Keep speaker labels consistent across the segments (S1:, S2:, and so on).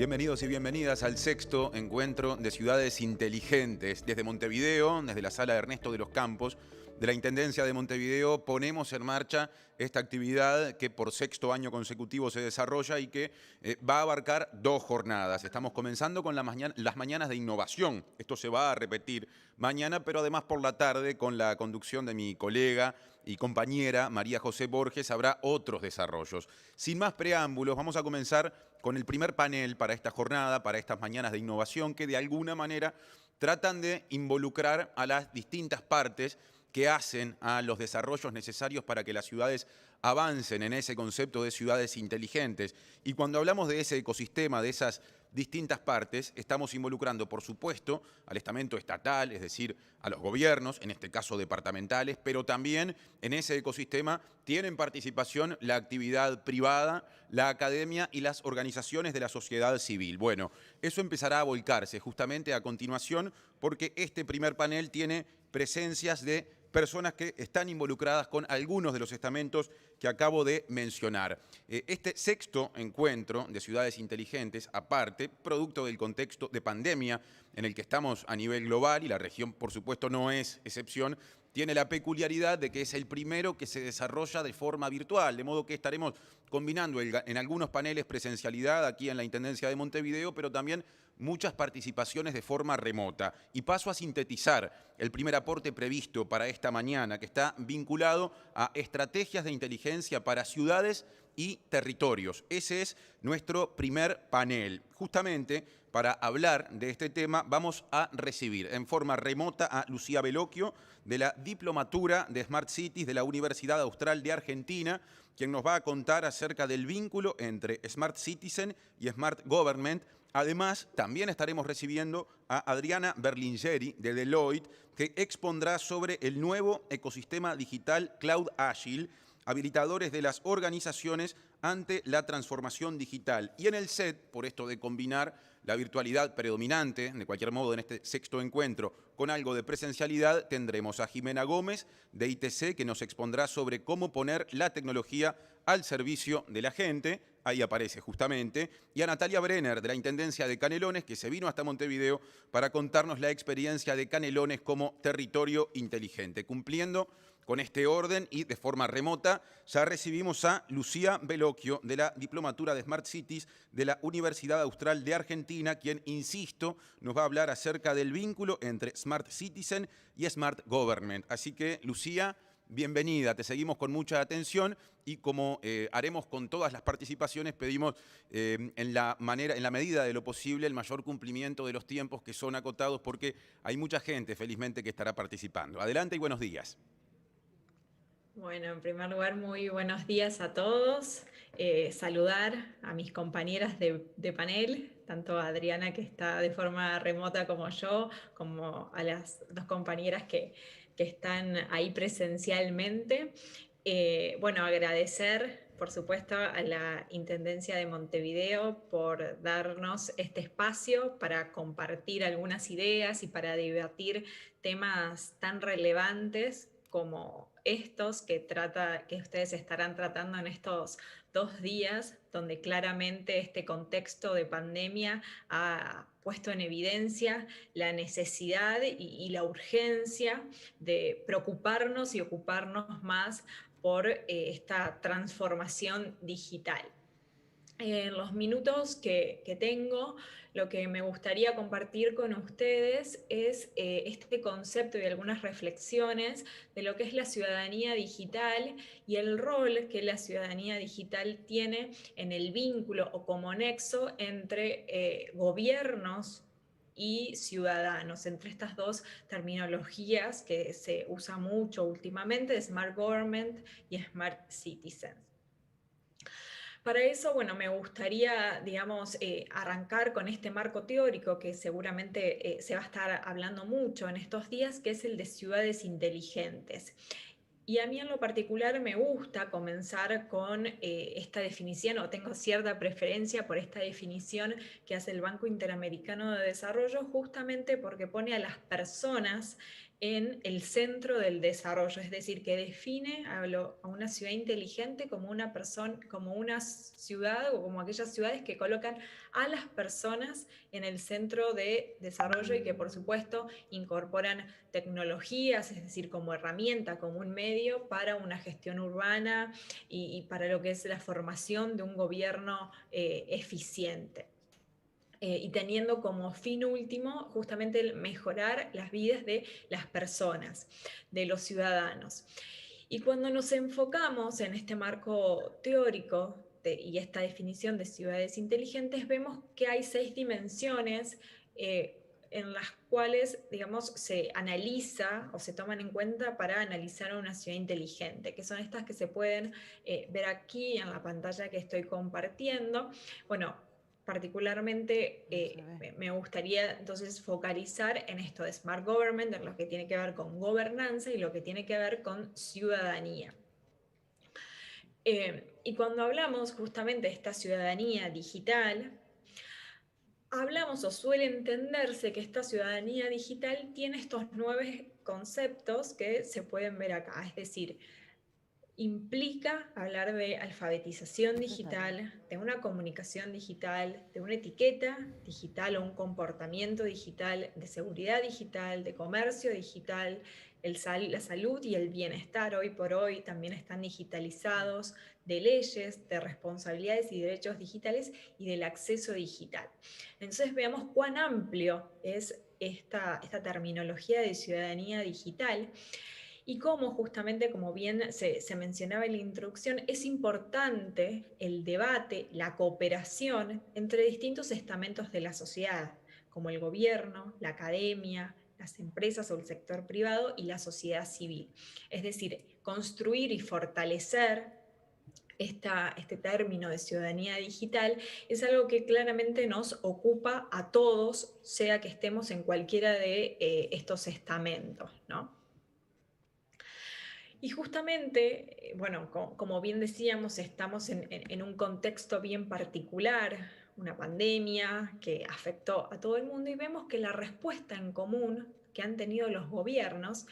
S1: Bienvenidos y bienvenidas al sexto encuentro de ciudades inteligentes. Desde Montevideo, desde la sala de Ernesto de los Campos, de la Intendencia de Montevideo, ponemos en marcha esta actividad que por sexto año consecutivo se desarrolla y que va a abarcar 2 jornadas. Estamos comenzando con las mañanas de innovación. Esto se va a repetir mañana, pero además por la tarde, con la conducción de mi colega y compañera María José Borges, habrá otros desarrollos. Sin más preámbulos, vamos a comenzar con el primer panel para esta jornada, para estas mañanas de innovación, que de alguna manera tratan de involucrar a las distintas partes que hacen a los desarrollos necesarios para que las ciudades avancen en ese concepto de ciudades inteligentes. Y cuando hablamos de ese ecosistema, de esas distintas partes, estamos involucrando, por supuesto, al estamento estatal, es decir, a los gobiernos, en este caso departamentales, pero también en ese ecosistema tienen participación la actividad privada, la academia y las organizaciones de la sociedad civil. Bueno, eso empezará a volcarse justamente a continuación porque este primer panel tiene presencias de personas que están involucradas con algunos de los estamentos que acabo de mencionar. Este sexto encuentro de ciudades inteligentes, aparte, producto del contexto de pandemia en el que estamos a nivel global, y la región, por supuesto, no es excepción, tiene la peculiaridad de que es el primero que se desarrolla de forma virtual, de modo que estaremos combinando en algunos paneles presencialidad aquí en la Intendencia de Montevideo, pero también muchas participaciones de forma remota. Y paso a sintetizar el primer aporte previsto para esta mañana, que está vinculado a estrategias de inteligencia para ciudades y territorios. Ese es nuestro primer panel. Justamente para hablar de este tema vamos a recibir en forma remota a Lucía Bellocchio, de la Diplomatura de Smart Cities de la Universidad Austral de Argentina, quien nos va a contar acerca del vínculo entre Smart Citizen y Smart Government. Además, también estaremos recibiendo a Adriana Berlingeri de Deloitte, que expondrá sobre el nuevo ecosistema digital Cloud Agile, habilitadores de las organizaciones ante la transformación digital. Y en el set, por esto de combinar la virtualidad predominante, de cualquier modo en este sexto encuentro, con algo de presencialidad, tendremos a Jimena Gómez de ITC, que nos expondrá sobre cómo poner la tecnología al servicio de la gente. Ahí aparece justamente, y a Natalia Brenner de la Intendencia de Canelones, que se vino hasta Montevideo para contarnos la experiencia de Canelones como territorio inteligente. Cumpliendo con este orden y de forma remota, ya recibimos a Lucía Bellocchio de la Diplomatura de Smart Cities de la Universidad Austral de Argentina, quien, insisto, nos va a hablar acerca del vínculo entre Smart Citizen y Smart Government. Así que, Lucía, bienvenida, te seguimos con mucha atención y como haremos con todas las participaciones, pedimos en la medida de lo posible el mayor cumplimiento de los tiempos que son acotados porque hay mucha gente, felizmente, que estará participando. Adelante y buenos días.
S2: Bueno, en primer lugar, muy buenos días a todos. Saludar a mis compañeras de panel, tanto a Adriana, que está de forma remota como yo, como a las dos compañeras que están ahí presencialmente. Bueno, agradecer, por supuesto, a la Intendencia de Montevideo por darnos este espacio para compartir algunas ideas y para debatir temas tan relevantes como estos que ustedes estarán tratando en estos 2 días, donde claramente este contexto de pandemia ha puesto en evidencia la necesidad y la urgencia de preocuparnos y ocuparnos más por esta transformación digital. En los minutos que tengo, lo que me gustaría compartir con ustedes es este concepto y algunas reflexiones de lo que es la ciudadanía digital y el rol que la ciudadanía digital tiene en el vínculo o como nexo entre gobiernos y ciudadanos, entre estas dos terminologías que se usa mucho últimamente, Smart Government y Smart Citizens. Para eso, bueno, me gustaría, digamos, arrancar con este marco teórico que seguramente se va a estar hablando mucho en estos días, que es el de ciudades inteligentes. Y a mí en lo particular me gusta comenzar con esta definición, o tengo cierta preferencia por esta definición que hace el Banco Interamericano de Desarrollo, justamente porque pone a las personas en el centro del desarrollo, es decir, que define a una ciudad inteligente como una persona, como una ciudad o como aquellas ciudades que colocan a las personas en el centro de desarrollo y que por supuesto incorporan tecnologías, es decir, como herramienta, como un medio para una gestión urbana y para lo que es la formación de un gobierno eficiente. Y teniendo como fin último justamente el mejorar las vidas de las personas, de los ciudadanos. Y cuando nos enfocamos en este marco teórico y esta definición de ciudades inteligentes, vemos que hay 6 dimensiones en las cuales, digamos, se analiza o se toman en cuenta para analizar una ciudad inteligente, que son estas que se pueden ver aquí en la pantalla que estoy compartiendo. Bueno, particularmente me gustaría entonces focalizar en esto de Smart Government, en lo que tiene que ver con gobernanza y lo que tiene que ver con ciudadanía. Y cuando hablamos justamente de esta ciudadanía digital, hablamos o suele entenderse que esta ciudadanía digital tiene estos 9 conceptos que se pueden ver acá, es decir, implica hablar de alfabetización digital, de una comunicación digital, de una etiqueta digital o un comportamiento digital, de seguridad digital, de comercio digital, la salud y el bienestar hoy por hoy también están digitalizados, de leyes, de responsabilidades y derechos digitales y del acceso digital. Entonces veamos cuán amplio es esta terminología de ciudadanía digital y cómo justamente, como bien se mencionaba en la introducción, es importante el debate, la cooperación entre distintos estamentos de la sociedad, como el gobierno, la academia, las empresas o el sector privado y la sociedad civil. Es decir, construir y fortalecer este término de ciudadanía digital es algo que claramente nos ocupa a todos, sea que estemos en cualquiera de estos estamentos, ¿no? Y justamente, bueno, como bien decíamos, estamos en un contexto bien particular, una pandemia que afectó a todo el mundo y vemos que la respuesta en común que han tenido los gobiernos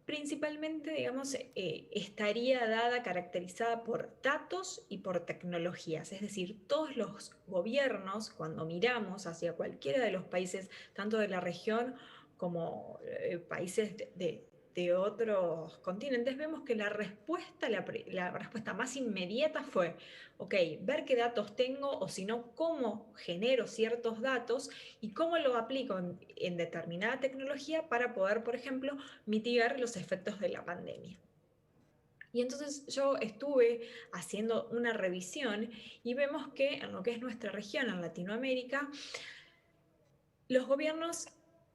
S2: principalmente, digamos, estaría dada, caracterizada por datos y por tecnologías. Es decir, todos los gobiernos, cuando miramos hacia cualquiera de los países, tanto de la región como países de otros continentes, vemos que la respuesta más inmediata fue, ok, ver qué datos tengo o si no, cómo genero ciertos datos y cómo lo aplico en determinada tecnología para poder, por ejemplo, mitigar los efectos de la pandemia. Y entonces yo estuve haciendo una revisión y vemos que en lo que es nuestra región, en Latinoamérica, los gobiernos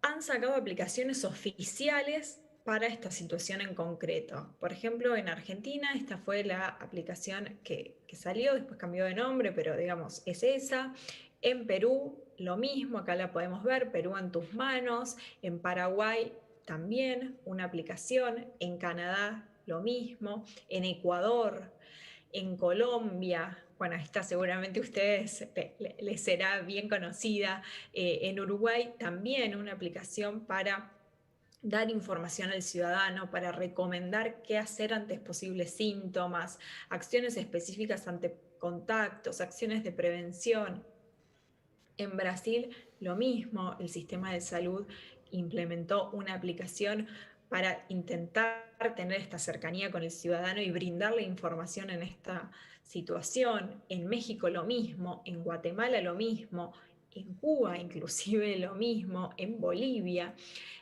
S2: han sacado aplicaciones oficiales para esta situación en concreto. Por ejemplo, en Argentina esta fue la aplicación que salió, después cambió de nombre, pero digamos es esa. En Perú lo mismo, acá la podemos ver, Perú en tus manos. En Paraguay también una aplicación. En Canadá lo mismo. En Ecuador, en Colombia, bueno, esta seguramente a ustedes les será bien conocida, en Uruguay también una aplicación para dar información al ciudadano, para recomendar qué hacer ante posibles síntomas, acciones específicas ante contactos, acciones de prevención. En Brasil lo mismo, el sistema de salud implementó una aplicación para intentar tener esta cercanía con el ciudadano y brindarle información en esta situación. En México lo mismo, en Guatemala lo mismo, en Cuba inclusive lo mismo, en Bolivia.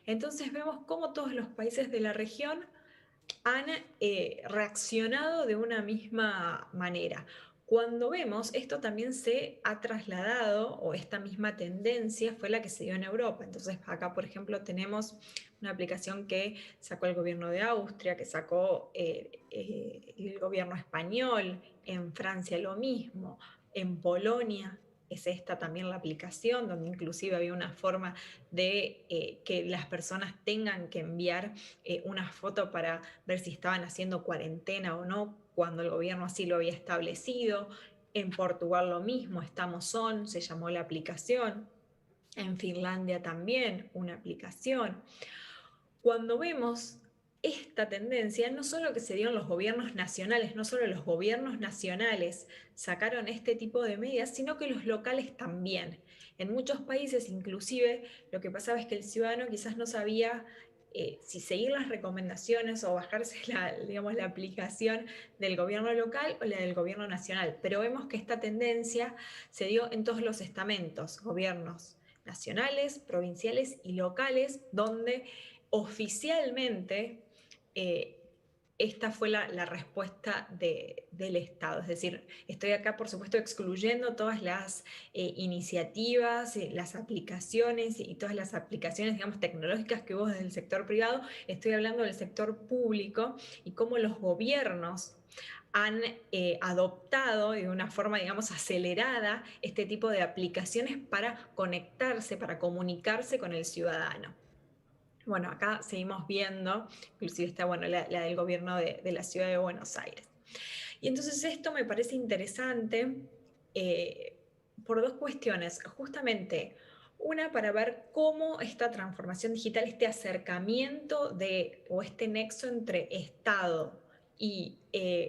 S2: Entonces vemos cómo todos los países de la región han reaccionado de una misma manera. Cuando vemos, esto también se ha trasladado, o esta misma tendencia fue la que se dio en Europa. Entonces, acá, por ejemplo, tenemos una aplicación que sacó el gobierno de Austria, que sacó el gobierno español, en Francia lo mismo, en Polonia es esta también la aplicación, donde inclusive había una forma de que las personas tengan que enviar una foto para ver si estaban haciendo cuarentena o no, cuando el gobierno así lo había establecido. En Portugal lo mismo, Estamos On, se llamó la aplicación. En Finlandia también una aplicación. cuando vemos esta tendencia, no solo que se dio en los gobiernos nacionales, no solo los gobiernos nacionales sacaron este tipo de medidas, sino que los locales también. En muchos países, inclusive, lo que pasaba es que el ciudadano quizás no sabía si seguir las recomendaciones o bajarse digamos, la aplicación del gobierno local o la del gobierno nacional. Pero vemos que esta tendencia se dio en todos los estamentos, gobiernos nacionales, provinciales y locales, donde oficialmente eh, esta fue la respuesta del Estado. Es decir, estoy acá, por supuesto, excluyendo todas las iniciativas, las aplicaciones y todas las aplicaciones, digamos, tecnológicas que hubo desde el sector privado. Estoy hablando del sector público y cómo los gobiernos han adoptado de una forma, digamos, acelerada este tipo de aplicaciones para conectarse, para comunicarse con el ciudadano. Bueno, acá seguimos viendo, inclusive está bueno, la del gobierno de la ciudad de Buenos Aires. Y entonces esto me parece interesante eh, por dos cuestiones. Justamente, una para ver cómo esta transformación digital, este acercamiento o este nexo entre Estado y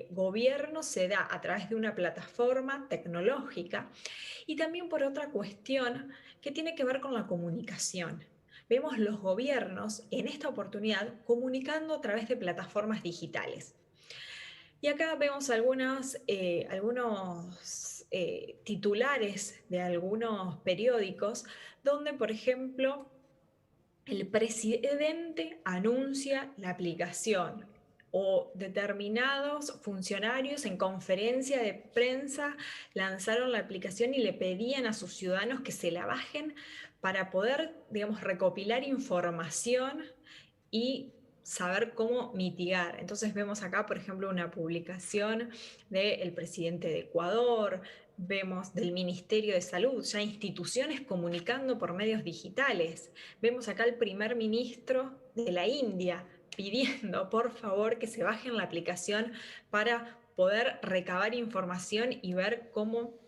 S2: gobierno se da a través de una plataforma tecnológica, y también por otra cuestión que tiene que ver con la comunicación. Vemos los gobiernos en esta oportunidad comunicando a través de plataformas digitales. Y acá vemos algunos titulares de algunos periódicos donde, por ejemplo, el presidente anuncia la aplicación o determinados funcionarios en conferencia de prensa lanzaron la aplicación y le pedían a sus ciudadanos que se la bajen para poder, digamos, recopilar información y saber cómo mitigar. Entonces vemos acá, por ejemplo, una publicación del presidente de Ecuador, vemos del Ministerio de Salud, ya instituciones comunicando por medios digitales. Vemos acá al primer ministro de la India pidiendo, por favor, que se bajen la aplicación para poder recabar información y ver cómo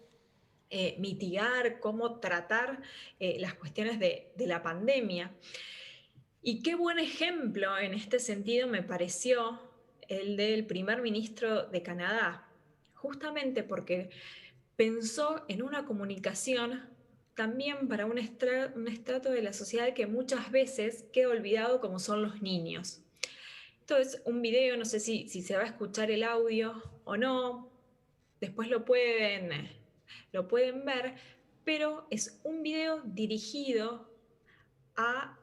S2: mitigar, cómo tratar las cuestiones de la pandemia. Y qué buen ejemplo en este sentido me pareció el del primer ministro de Canadá, justamente porque pensó en una comunicación también para un estrato de la sociedad que muchas veces queda olvidado, como son los niños. Entonces, un video, no sé si se va a escuchar el audio o no, después lo pueden ver, pero es un video dirigido a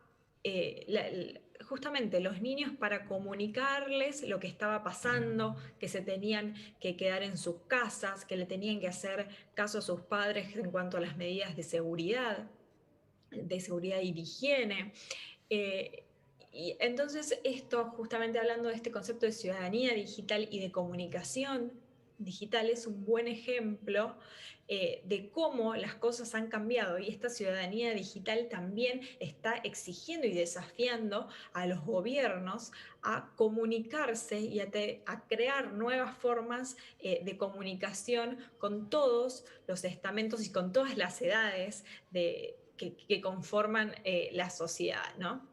S2: justamente los niños, para comunicarles lo que estaba pasando, que se tenían que quedar en sus casas, que le tenían que hacer caso a sus padres en cuanto a las medidas de seguridad y de higiene. Eh, y entonces esto, justamente hablando de este concepto de ciudadanía digital y de comunicación digital, es un buen ejemplo de cómo las cosas han cambiado, y esta ciudadanía digital también está exigiendo y desafiando a los gobiernos a comunicarse y a crear nuevas formas de comunicación con todos los estamentos y con todas las edades que conforman la sociedad, ¿no?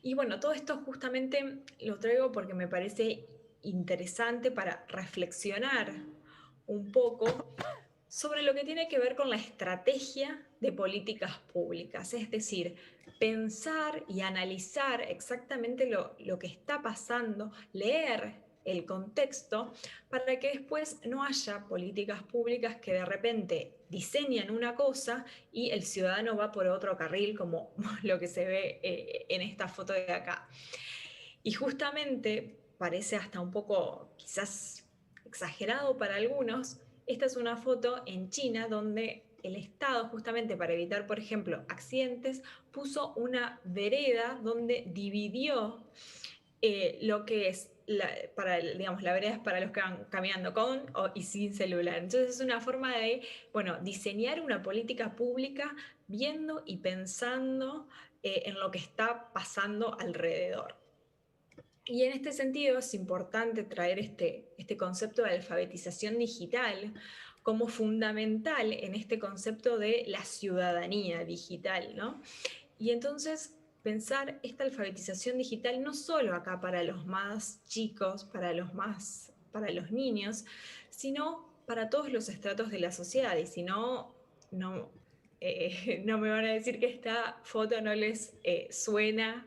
S2: Y bueno, todo esto justamente lo traigo porque me parece interesante para reflexionar un poco sobre lo que tiene que ver con la estrategia de políticas públicas, es decir, pensar y analizar exactamente lo que está pasando, leer el contexto, para que después no haya políticas públicas que de repente diseñan una cosa y el ciudadano va por otro carril, como lo que se ve en esta foto de acá. Y justamente parece hasta un poco quizás exagerado para algunos. Esta es una foto en China donde el Estado, justamente para evitar, por ejemplo, accidentes, puso una vereda donde dividió lo que es digamos, la vereda es para los que van caminando con y sin celular. Entonces es una forma de, bueno, diseñar una política pública viendo y pensando en lo que está pasando alrededor. Y en este sentido es importante traer este concepto de alfabetización digital como fundamental en este concepto de la ciudadanía digital, ¿no? Y entonces pensar esta alfabetización digital no solo acá para los más chicos, para los niños, sino para todos los estratos de la sociedad. Y si no, no, no me van a decir que esta foto no les suena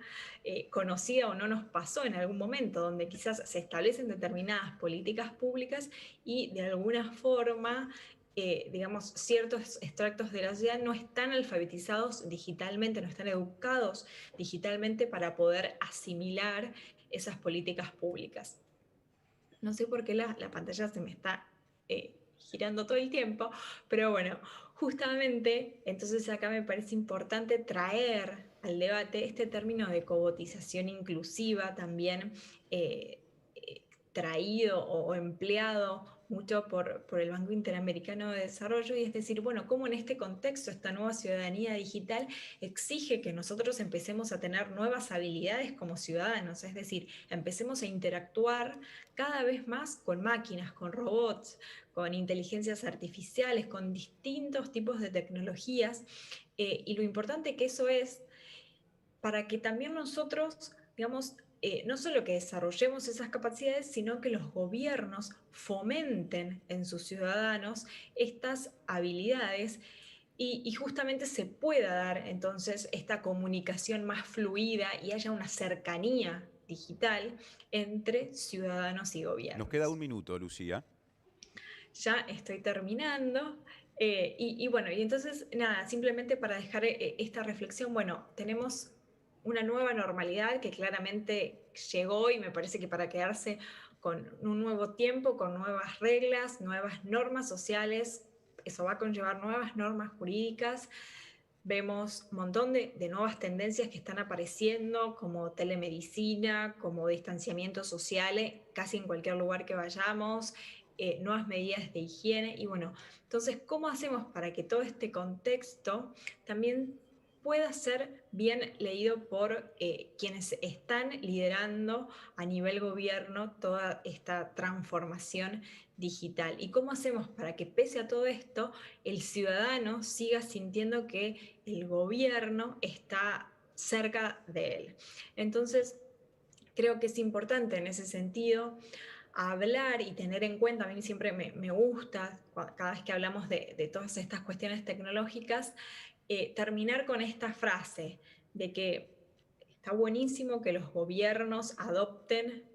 S2: conocida o no nos pasó en algún momento, donde quizás se establecen determinadas políticas públicas y de alguna forma digamos, ciertos extractos de la sociedad no están alfabetizados digitalmente, no están educados digitalmente para poder asimilar esas políticas públicas. No sé por qué la pantalla se me está girando todo el tiempo, pero bueno, justamente entonces acá me parece importante traer al debate este término de cobotización inclusiva también eh, traído o empleado mucho por el Banco Interamericano de Desarrollo, y es decir, bueno, cómo en este contexto esta nueva ciudadanía digital exige que nosotros empecemos a tener nuevas habilidades como ciudadanos, es decir, empecemos a interactuar cada vez más con máquinas, con robots, con inteligencias artificiales, con distintos tipos de tecnologías, y lo importante que eso es para que también nosotros, digamos, no solo que desarrollemos esas capacidades, sino que los gobiernos fomenten en sus ciudadanos estas habilidades y justamente se pueda dar entonces esta comunicación más fluida y haya una cercanía digital entre ciudadanos y
S1: Nos queda un
S2: gobiernos.
S1: minuto, Lucía.
S2: Ya estoy terminando. Y bueno, y entonces nada, simplemente para dejar esta reflexión, bueno, tenemos una nueva normalidad que claramente llegó y me parece que para quedarse con un nuevo tiempo, con nuevas reglas, nuevas normas sociales, eso va a conllevar nuevas normas jurídicas. Vemos un montón de nuevas tendencias que están apareciendo, como telemedicina, como distanciamiento social, casi en cualquier lugar que vayamos, nuevas medidas de higiene. Y bueno, entonces, ¿cómo hacemos para que todo este contexto también pueda ser bien leído por quienes están liderando a nivel gobierno toda esta transformación digital? ¿Y cómo hacemos para que pese a todo esto, el ciudadano siga sintiendo que el gobierno está cerca de él? Entonces, creo que es importante en ese sentido hablar y tener en cuenta, a mí siempre me gusta, cada vez que hablamos de todas estas cuestiones tecnológicas, terminar con esta frase de que está buenísimo que los gobiernos adopten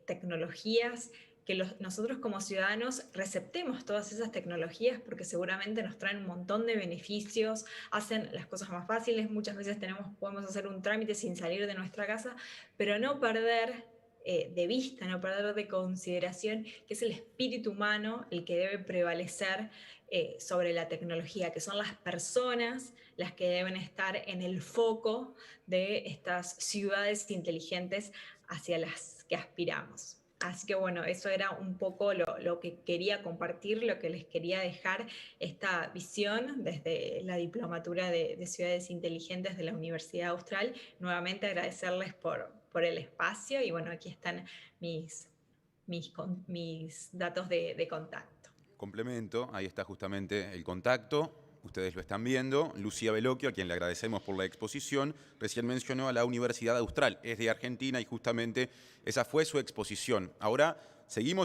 S2: tecnologías, que nosotros como ciudadanos receptemos todas esas tecnologías porque seguramente nos traen un montón de beneficios, hacen las cosas más fáciles, muchas veces podemos hacer un trámite sin salir de nuestra casa, pero no perder de vista, no perder de consideración que es el espíritu humano el que debe prevalecer sobre la tecnología, que son las personas las que deben estar en el foco de estas ciudades inteligentes hacia las que aspiramos. Así que bueno, eso era un poco lo que quería compartir, lo que les quería dejar, esta visión desde la diplomatura de ciudades inteligentes de la Universidad Austral. Nuevamente agradecerles por el espacio y bueno, aquí están mis datos de contacto.
S1: Complemento, ahí está justamente el contacto. Ustedes lo están viendo. Lucía Bellocchio, a quien le agradecemos por la exposición, recién mencionó a la Universidad Austral. Es de Argentina y justamente esa fue su exposición. Ahora seguimos